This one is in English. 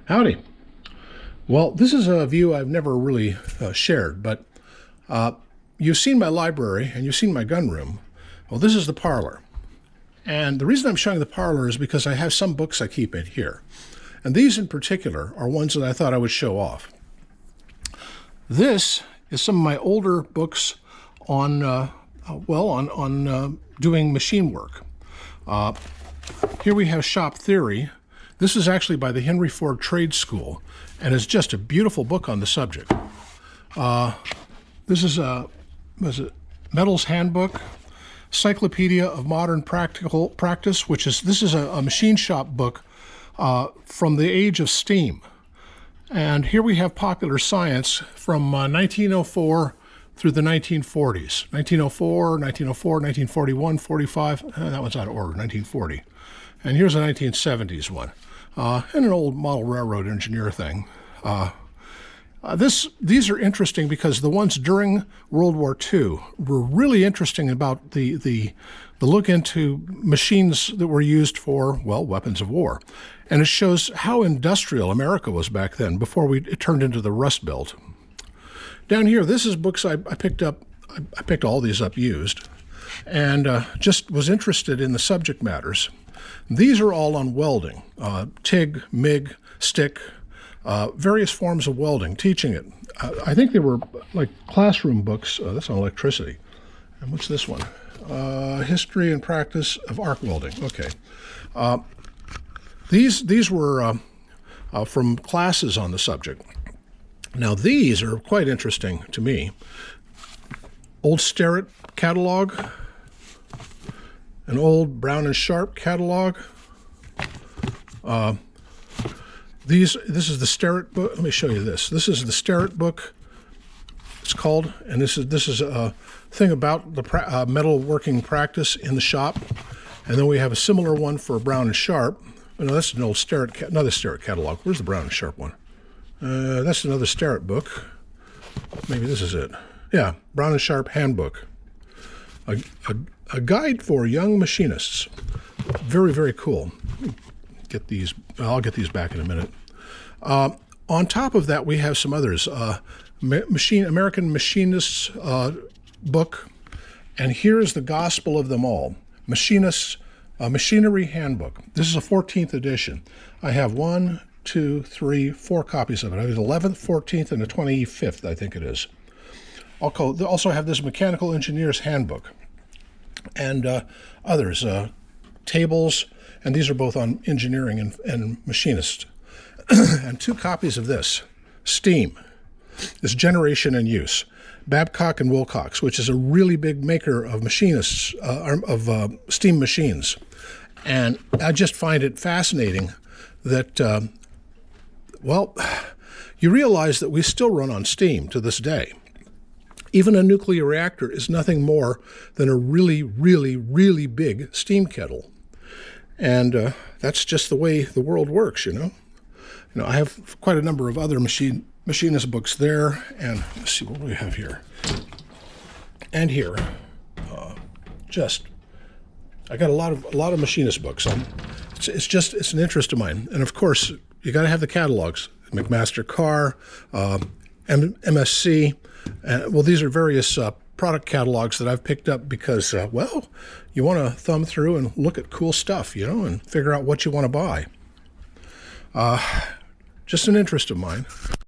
Howdy. Well, this is a view I've never really shared, but you've seen my library and you've seen my gun room. Well, this is the parlor. And the reason I'm showing the parlor is because I have some books I keep in here. And these in particular are ones that I thought I would show off. This is some of my older books on, doing machine work. Here we have Shop Theory. This is actually by the Henry Ford Trade School, and it's just a beautiful book on the subject. This is Metal's Handbook, Cyclopedia of Modern Practical Practice, this is a machine shop book from the age of steam. And here we have Popular Science from 1904 through the 1940s. 1904, 1941, 45, that one's out of order, 1940. And here's a 1970s one, and an old model railroad engineer thing. These are interesting because the ones during World War II were really interesting about the look into machines that were used for, well, weapons of war. And it shows how industrial America was back then before it turned into the Rust Belt. Down here, this is books I picked up. I picked all these up used and just was interested in the subject matters. These are all on welding, TIG, MIG, stick, various forms of welding, teaching it. I think they were like classroom books. That's on electricity. And what's this one? History and Practice of Arc Welding. Okay. These were from classes on the subject. Now these are quite interesting to me. Old Starrett catalog, an old Brown and Sharp catalog. This is the Starrett book. Let me show you this. This is the Starrett book. It's called, and this is a thing about the metal working practice in the shop. And then we have a similar one for Brown and Sharp. Oh, no, that's an old Starrett, another Starrett catalog. Where's the Brown and Sharp one? That's another Starrett book. Maybe this is it. Yeah, Brown and Sharp Handbook. A guide for young machinists. Very, very cool. Get these. I'll get these back in a minute. On top of that, we have some others. American Machinists book, and here is the gospel of them all. Machinists, Machinery Handbook. This is a 14th edition. I have 1, 2, 3, 4 copies of it. I have the 11th, 14th, and the 25th, I think it is. They also have this Mechanical Engineer's Handbook and others, tables, and these are both on engineering and machinist. And 2 copies of this, Steam, this Generation and Use, Babcock and Wilcox, which is a really big maker of machinists, of steam machines. And I just find it fascinating that, you realize that we still run on steam to this day. Even a nuclear reactor is nothing more than a really, really, really big steam kettle. And that's just the way the world works, you know. I have quite a number of other machinist books there, and let's see, what do we have here? And here, I got a lot of machinist books. It's an interest of mine, and of course, you got to have the catalogs. McMaster-Carr, MSC. These are various product catalogs that I've picked up because, you want to thumb through and look at cool stuff, and figure out what you want to buy. Just an interest of mine.